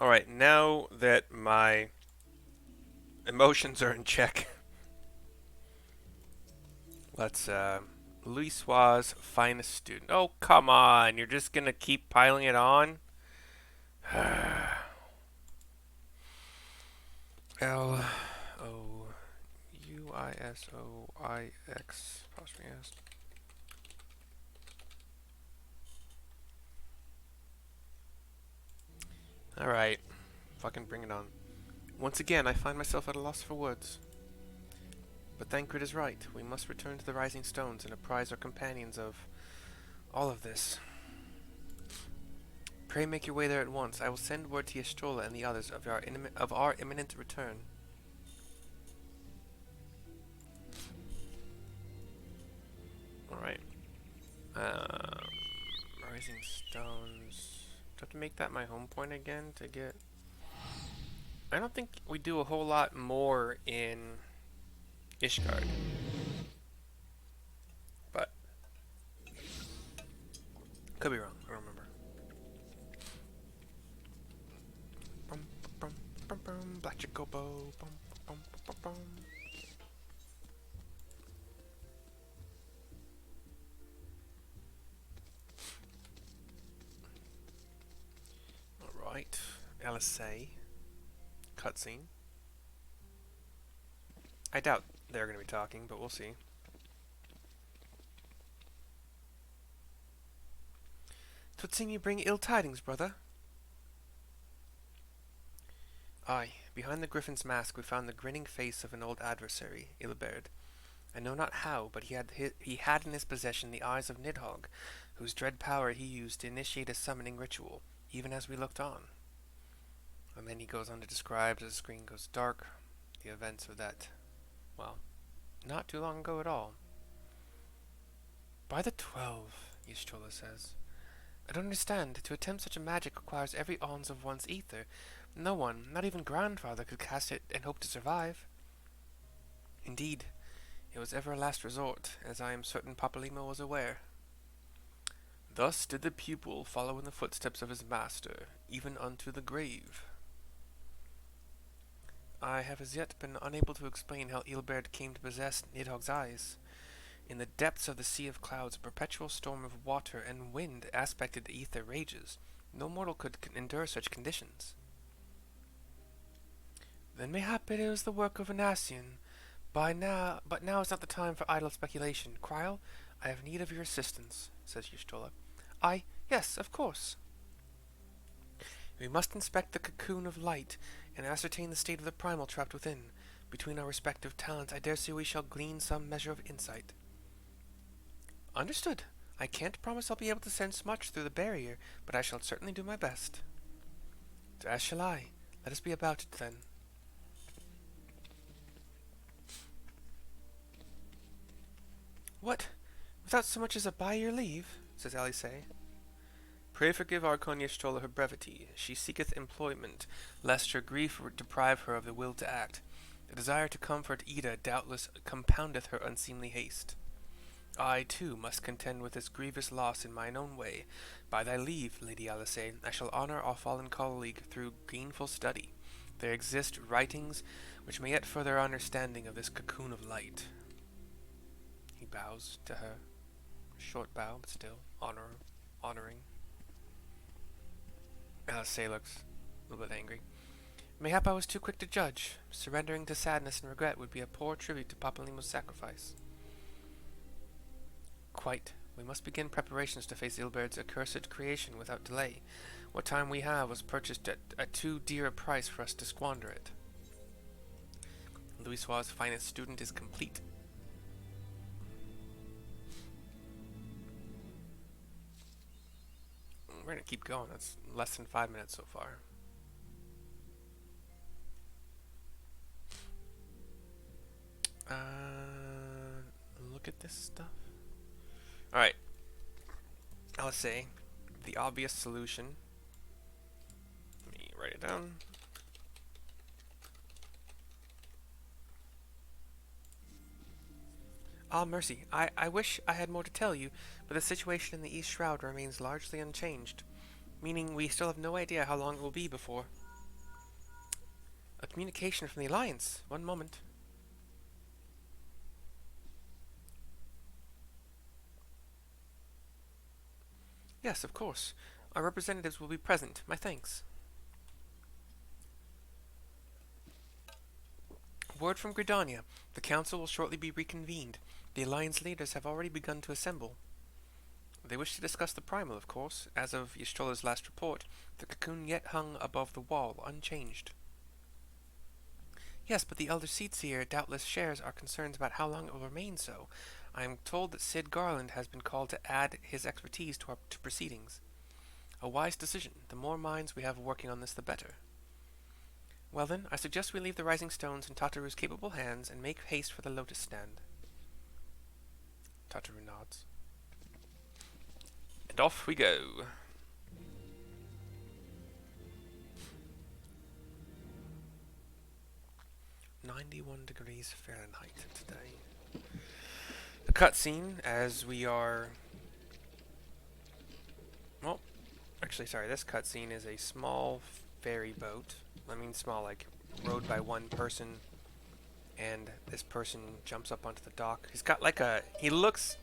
Alright, now that my emotions are in check, let's, Louisoix' finest student. Oh, come on, you're just gonna keep piling it on? L O U I S O I X apostrophe S. Alright, fucking bring it on. Once again, I find myself at a loss for words. But Thancred is right. We must return to the Rising Stones and apprise our companions of all of this. Pray make your way there at once. I will send word to Ystrola and the others of our imminent return. Alright. Rising Stones. Do I have to make that my home point again to get... I don't think we do a whole lot more in Ishgard. But could be wrong. I don't remember. Bum, bum, bum, bum, Black Jacobo. Bum, bum, bum, bum. Alright. LSA. Cutscene. I doubt they're going to be talking, but we'll see. "'Twould seem you bring ill tidings, brother." Aye, behind the griffin's mask we found the grinning face of an old adversary, Ilberd. I know not how, but he had in his possession the eyes of Nidhogg, whose dread power he used to initiate a summoning ritual, even as we looked on. And then he goes on to describe, as the screen goes dark, the events of that, well, not too long ago at all. "By the 12, Ystrola says. "I don't understand. To attempt such a magic requires every ounce of one's ether. No one, not even grandfather, could cast it and hope to survive." "Indeed, it was ever a last resort, as I am certain Papalymo was aware." "Thus did the pupil follow in the footsteps of his master, even unto the grave." "I have as yet been unable to explain how Ilberd came to possess Nidhogg's eyes. In the depths of the sea of clouds, a perpetual storm of water and wind aspected the ether rages. No mortal could endure such conditions." "Then mayhap it was the work of an Scion. But now is not the time for idle speculation. Kryl, I have need of your assistance," says Ystrola. Yes, of course." "We must inspect the cocoon of light, and ascertain the state of the primal trapped within. Between our respective talents, I dare say we shall glean some measure of insight." "Understood. I can't promise I'll be able to sense much through the barrier, but I shall certainly do my best." "As shall I. Let us be about it, then." "What? Without so much as a by your leave?" says Alisaie. "Pray forgive our Ystrola her brevity. She seeketh employment, lest her grief deprive her of the will to act. The desire to comfort Ida doubtless compoundeth her unseemly haste. I, too, must contend with this grievous loss in mine own way. By thy leave, Lady Alisaie, I shall honour our fallen colleague through gainful study. There exist writings which may yet further our understanding of this cocoon of light." He bows to her. Short bow, but still honoring. Alisaie looks a little bit angry. "Mayhap I was too quick to judge. Surrendering to sadness and regret would be a poor tribute to Papalymo's sacrifice." "Quite. We must begin preparations to face Ilberd's accursed creation without delay. What time we have was purchased at too dear a price for us to squander it." Louisoix' finest student is complete. We're gonna keep going. That's less than 5 minutes so far. Look at this stuff. Alright. I'll say the obvious solution. Let me write it down. "Ah, mercy. I wish I had more to tell you, but the situation in the East Shroud remains largely unchanged. Meaning we still have no idea how long it will be before..." A communication from the Alliance. One moment. Yes, of course. Our representatives will be present. My thanks. Word from Gridania. The Council will shortly be reconvened. The Alliance leaders have already begun to assemble. They wish to discuss the primal, of course. As of Y'shtola's last report, the cocoon yet hung above the wall, unchanged. Yes, but the Elder Seedseer doubtless shares our concerns about how long it will remain so. I am told that Sid Garland has been called to add his expertise to proceedings. A wise decision. The more minds we have working on this, the better. Well then, I suggest we leave the Rising Stones in Tataru's capable hands and make haste for the Lotus Stand. Tataru nods. And off we go. 91 degrees Fahrenheit today. The cutscene, as we are... Well, actually, sorry, this cutscene is a small ferry boat. I mean small, like, rowed by one person, and this person jumps up onto the dock. He's got like a... He looks...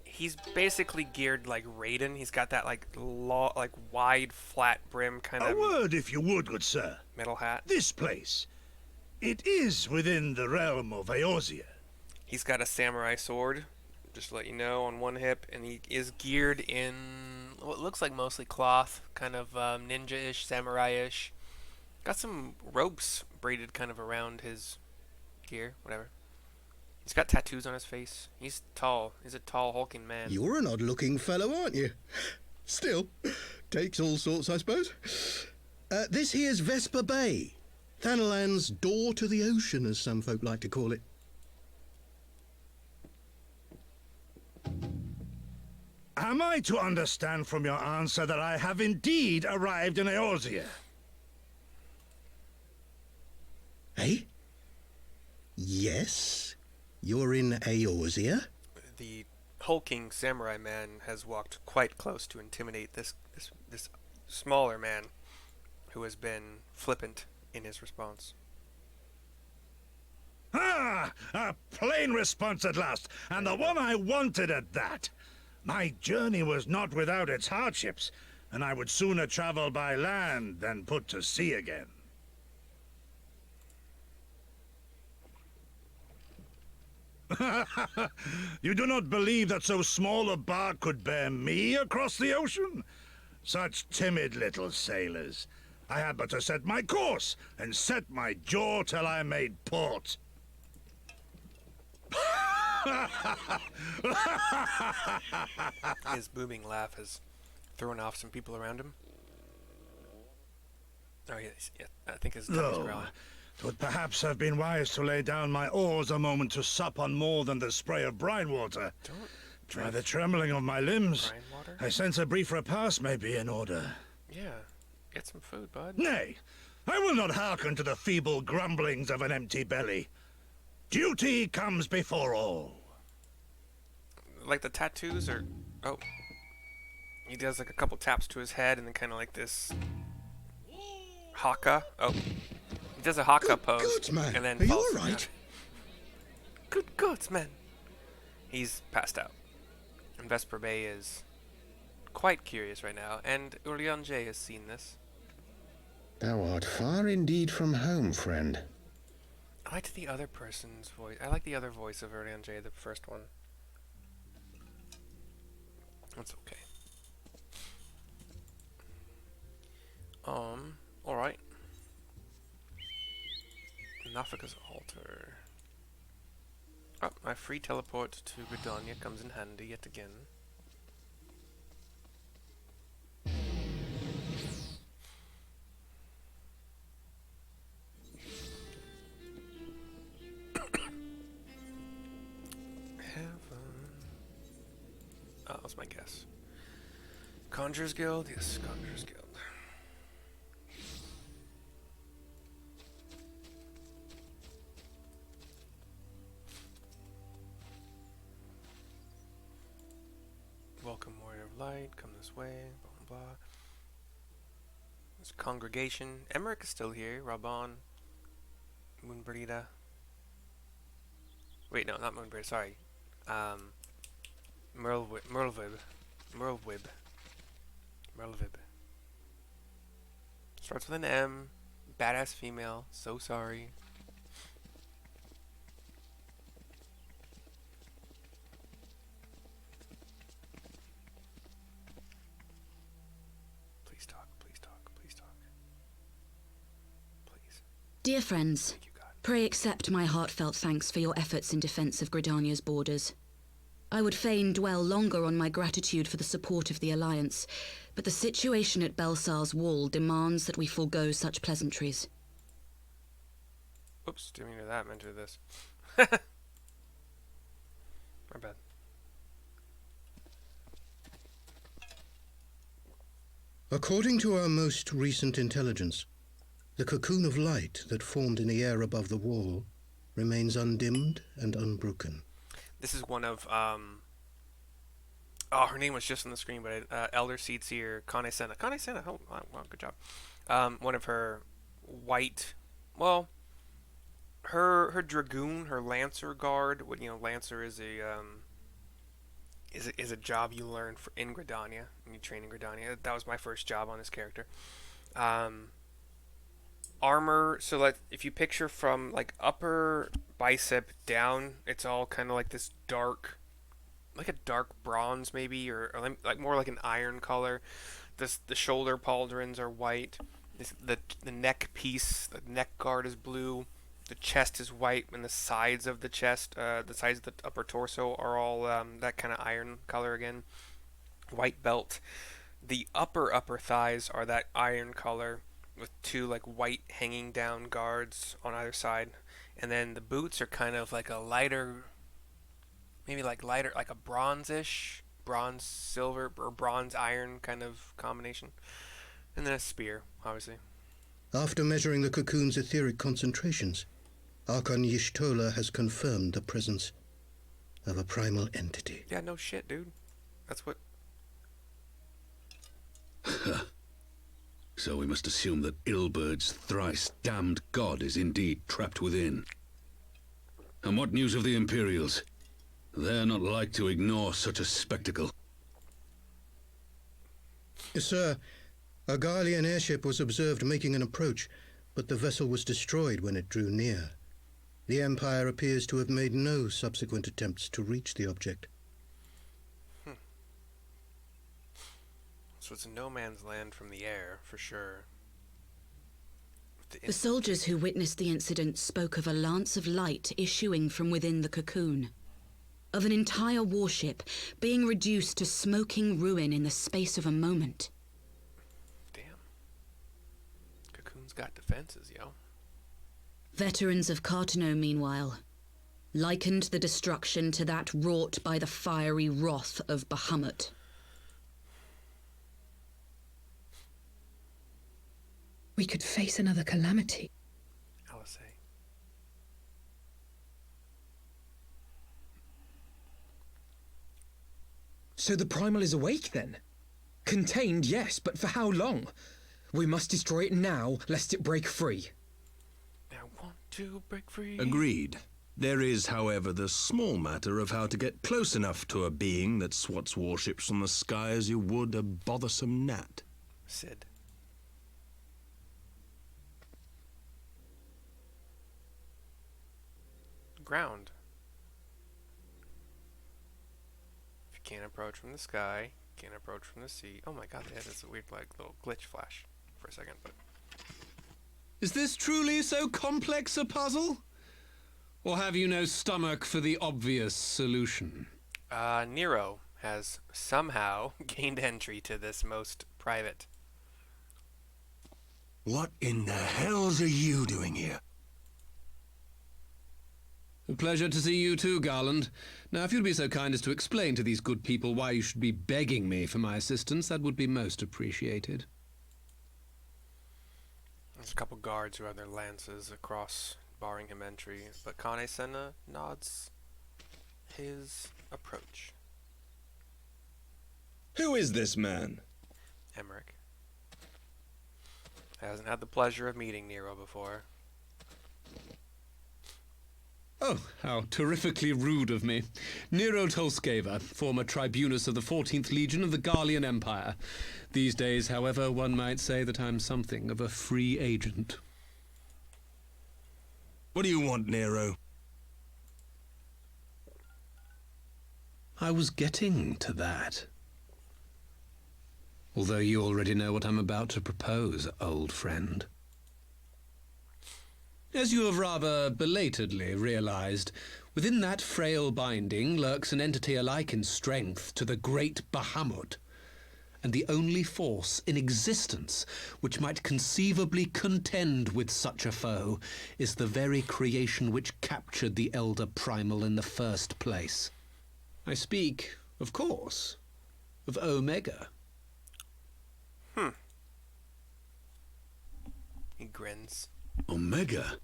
He's basically geared like Raiden. He's got that like wide, flat brim kind of... A word, if you would, good sir. Metal hat. This place, it is within the realm of Eorzea. He's got a samurai sword, just to let you know, on one hip, and he is geared in what looks like mostly cloth, kind of ninja-ish, samurai-ish. Got some ropes braided kind of around his gear, whatever. He's got tattoos on his face. He's tall. He's a tall, hulking man. You're an odd-looking fellow, aren't you? Still, takes all sorts, I suppose. This here's Vesper Bay. Thanalan's door to the ocean, as some folk like to call it. Am I to understand from your answer that I have indeed arrived in Eorzea? Eh? Yes, you're in Eorzea? The hulking samurai man has walked quite close to intimidate this smaller man, who has been flippant in his response. Ah! A plain response at last, and the one I wanted at that. My journey was not without its hardships, and I would sooner travel by land than put to sea again. You do not believe that so small a bark could bear me across the ocean? Such timid little sailors. I had but to set my course and set my jaw till I made port. His booming laugh has thrown off some people around him. Oh, yes, yeah, I think his tummy's growling. 'Twould perhaps have been wise to lay down my oars a moment to sup on more than the spray of brine water. By the trembling of my limbs, Brine water? I sense a brief repast may be in order. Yeah, get some food, bud. Nay, I will not hearken to the feeble grumblings of an empty belly. Duty comes before all. Like the tattoos are... Oh. He does like a couple taps to his head and then kind of like this... Haka. Oh. He does a Haka pose. Good man. And then Are you falls all right? down. Good gods, man. He's passed out. And Vesper Bay is quite curious right now, and Urianger has seen this. Thou art far indeed from home, friend. I liked the other person's voice. I like the other voice of Urianger, the first one. That's okay. Alright. Nafika's altar. Oh, my free teleport to Gridania comes in handy yet again. Oh, that was my guess. Conjurer's Guild? Yes, Conjurer's Guild. Welcome, Warrior of Light. Come this way. Blah, blah, blah. There's a congregation. Emmerich is still here. Raban. Moonbrita. Wait, no, not Moonbrita, sorry. Merlwib. Merlwib. Starts with an M. Badass female. So sorry. Please talk, please talk, please talk. Please. Dear friends, Thank you, God. pray accept my heartfelt thanks for your efforts in defense of Gridania's borders. I would fain dwell longer on my gratitude for the support of the Alliance, but the situation at Belsar's Wall demands that we forego such pleasantries. Oops, didn't mean to that, meant to this. My bad. According to our most recent intelligence, the cocoon of light that formed in the air above the wall remains undimmed and unbroken. This is one of, oh, her name was just on the screen, but Elder Seedseer, Kane Senna. Kane Senna, oh, wow, good job. One of her white, well, her dragoon, her lancer guard. What, you know, lancer is a job you learn in Gridania when you train in Gridania. That was my first job on this character. Armor. So like, if you picture from like upper bicep down, it's all kind of like this dark, like a dark bronze maybe, or like more like an iron color. The shoulder pauldrons are white. The neck piece, the neck guard is blue. The chest is white, and the sides of the chest, the sides of the upper torso are all that kind of iron color again. White belt. The upper thighs are that iron color with two like white hanging down guards on either side. And then the boots are kind of like a lighter, maybe like lighter, like a bronze-ish, bronze silver or bronze iron kind of combination. And then a spear, obviously. After measuring the cocoon's etheric concentrations, Archon Y'shtola has confirmed the presence of a primal entity. Yeah, no shit, dude. That's what... So we must assume that Ilbert's thrice damned god is indeed trapped within. And what news of the Imperials? They're not like to ignore such a spectacle. Sir, a Garlean airship was observed making an approach, but the vessel was destroyed when it drew near. The Empire appears to have made no subsequent attempts to reach the object. So it's no man's land from the air, for sure. The soldiers who witnessed the incident spoke of a lance of light issuing from within the cocoon, of an entire warship being reduced to smoking ruin in the space of a moment. Damn. Cocoon's got defenses, yo. Veterans of Cartano, meanwhile, likened the destruction to that wrought by the fiery wrath of Bahamut. We could face another calamity. Alice. So the Primal is awake, then? Contained, yes, but for how long? We must destroy it now, lest it break free. I want to break free. Agreed. There is, however, the small matter of how to get close enough to a being that swats warships from the sky as you would a bothersome gnat. Sid. Ground. If you can't approach from the sky, can't approach from the sea. Oh my god, they had this weird like little glitch flash for a second, but Is this truly so complex a puzzle? Or have you no stomach for the obvious solution? Nero has somehow gained entry to this most private. What in the hells are you doing here? A pleasure to see you too, Garland. Now, if you'd be so kind as to explain to these good people why you should be begging me for my assistance, that would be most appreciated. There's a couple guards who have their lances across, barring him entry, but Kane Senna nods his approach. Who is this man? Emmerich. Hasn't had the pleasure of meeting Nero before. Oh, how terrifically rude of me. Nero Tolskeva, former tribunus of the 14th Legion of the Garlean Empire. These days, however, one might say that I'm something of a free agent. What do you want, Nero? I was getting to that. Although you already know what I'm about to propose, old friend. As you have rather belatedly realized, within that frail binding lurks an entity alike in strength to the great Bahamut, and the only force in existence which might conceivably contend with such a foe is the very creation which captured the Elder Primal in the first place. I speak, of course, of Omega. He grins. Omega?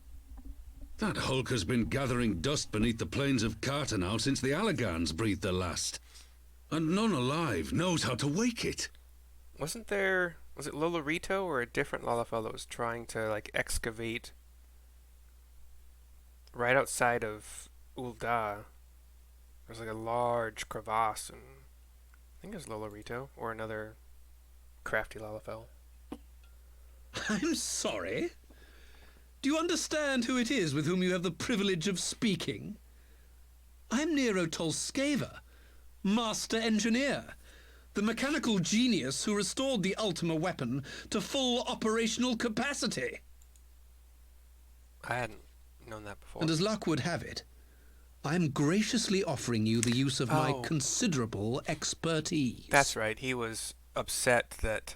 That hulk has been gathering dust beneath the plains of Cartanau since the Allagans breathed their last. And none alive knows how to wake it. Was it Lolorito or a different Lalafell that was trying to, like, excavate right outside of Ul'dah? There's like a large crevasse, and I think it was Lolorito or another crafty Lalafell. I'm sorry. Do you understand who it is with whom you have the privilege of speaking? I'm Nero Tolskeva, Master Engineer, the mechanical genius who restored the Ultima weapon to full operational capacity. I hadn't known that before. And as luck would have it, I'm graciously offering you the use of my considerable expertise. That's right. He was upset that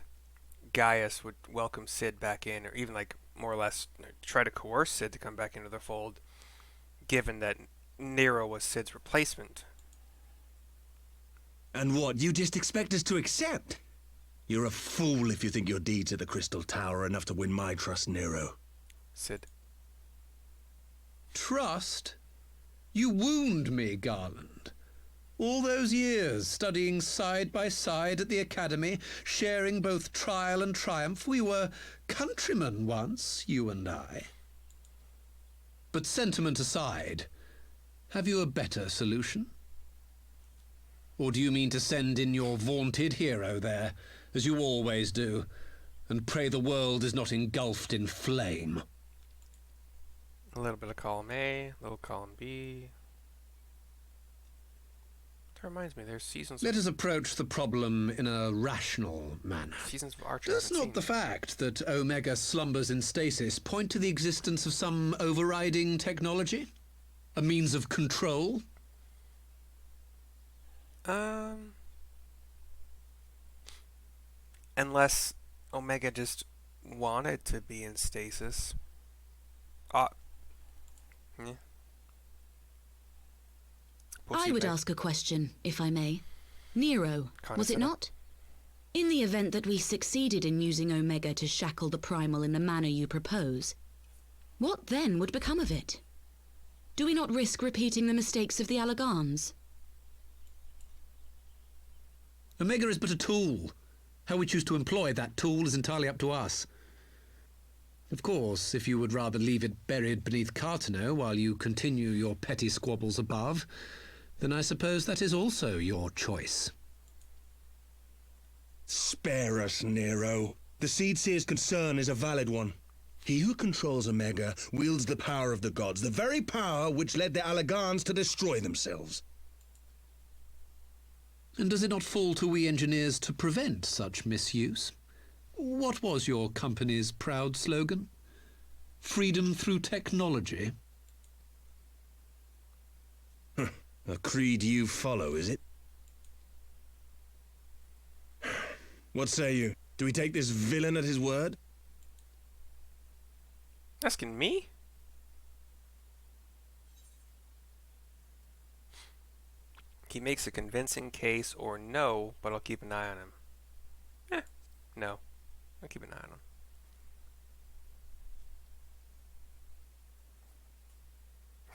Gaius would welcome Sid back in, or even, like, more or less try to coerce Sid to come back into their fold, given that Nero was Sid's replacement. And what, you just expect us to accept? You're a fool if you think your deeds at the Crystal Tower are enough to win my trust, Nero. Sid. Trust? You wound me, Garland. All those years, studying side by side at the academy, sharing both trial and triumph, we were countrymen once, you and I. But sentiment aside, have you a better solution? Or do you mean to send in your vaunted hero there, as you always do, and pray the world is not engulfed in flame? A little bit of column A, a little column B. That reminds me, there's seasons. Let us approach the problem in a rational manner. Seasons of Archer. Does not the fact that Omega slumbers in stasis point to the existence of some overriding technology? A means of control? Unless Omega just wanted to be in stasis. Yeah. I would ask a question, if I may. Nero, was it not? In the event that we succeeded in using Omega to shackle the Primal in the manner you propose, what then would become of it? Do we not risk repeating the mistakes of the Allagans? Omega is but a tool. How we choose to employ that tool is entirely up to us. Of course, if you would rather leave it buried beneath Cartanau while you continue your petty squabbles above, then I suppose that is also your choice. Spare us, Nero. The Seedseer's concern is a valid one. He who controls Omega wields the power of the gods, the very power which led the Allagans to destroy themselves. And does it not fall to we engineers to prevent such misuse? What was your company's proud slogan? Freedom through technology? A creed you follow, is it? What say you? Do we take this villain at his word? Asking me? He makes a convincing case or no, but I'll keep an eye on him. No. I'll keep an eye on him.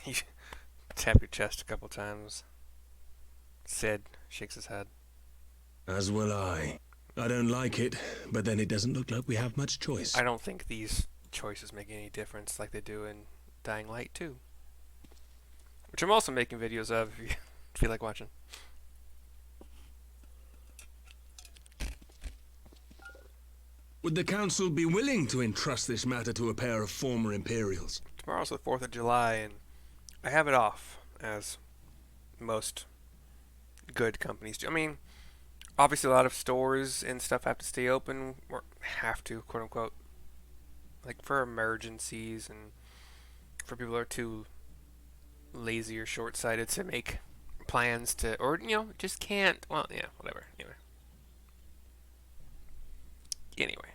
You tap your chest a couple times. Sid shakes his head. As will I. I don't like it, but then it doesn't look like we have much choice. I don't think these choices make any difference like they do in Dying Light 2. Which I'm also making videos of if you feel like watching. Would the Council be willing to entrust this matter to a pair of former Imperials? Tomorrow's the 4th of July, and I have it off, as most good companies do. I mean, obviously a lot of stores and stuff have to stay open, or have to, quote unquote, like for emergencies and for people who are too lazy or short-sighted to make plans to, or, you know, just can't, well, yeah, whatever, Anyway.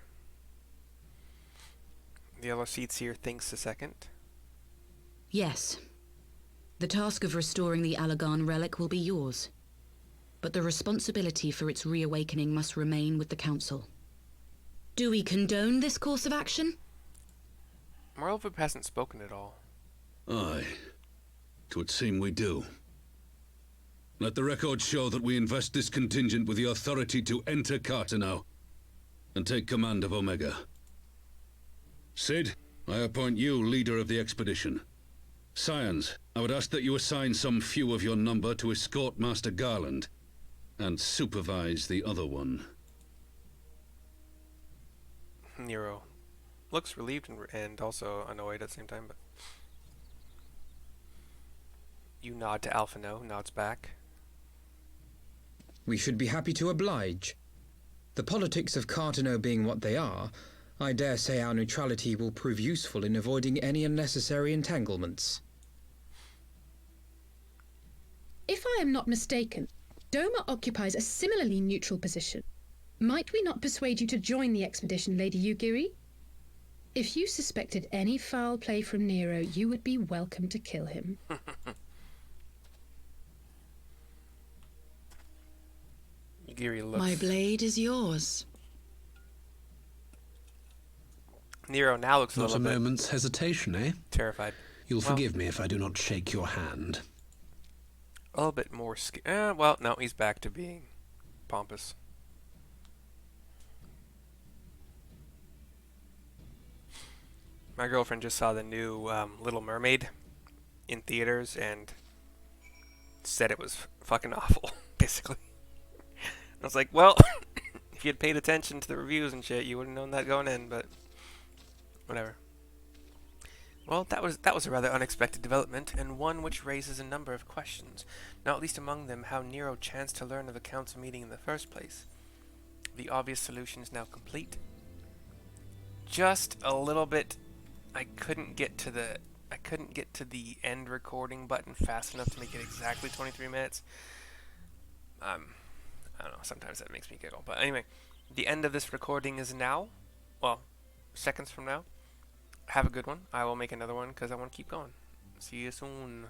The yellow seats here thinks a second. Yes. The task of restoring the Alagan relic will be yours. But the responsibility for its reawakening must remain with the Council. Do we condone this course of action? Morelvib hasn't spoken at all. Aye. 'Twould seem we do. Let the record show that we invest this contingent with the authority to enter Carteneau and take command of Omega. Sid, I appoint you leader of the expedition. Scions, I would ask that you assign some few of your number to escort Master Garland and supervise the other one. Nero looks relieved and also annoyed at the same time, but you nod to Alphino, nods back. We should be happy to oblige. The politics of Carteneau being what they are, I dare say our neutrality will prove useful in avoiding any unnecessary entanglements. If I am not mistaken, Doma occupies a similarly neutral position. Might we not persuade you to join the expedition, Lady Yugiri? If you suspected any foul play from Nero, you would be welcome to kill him. Yugiri looks... My blade is yours. Nero now looks a Not little a bit moment's hesitation, eh? terrified. You'll Well, forgive me if I do not shake your hand. A little bit more well, no, he's back to being pompous. My girlfriend just saw the new Little Mermaid in theaters and said it was fucking awful, basically. I was like, well, if you had paid attention to the reviews and shit, you would have known that going in, but whatever. Well, that was a rather unexpected development, and one which raises a number of questions, not least among them how Nero chanced to learn of the council meeting in the first place. The obvious solution is now complete. Just a little bit, I couldn't get to the end recording button fast enough to make it exactly 23 minutes. I don't know, sometimes that makes me giggle. But anyway, the end of this recording is now. Well, seconds from now. Have a good one. I will make another one because I want to keep going. See you soon.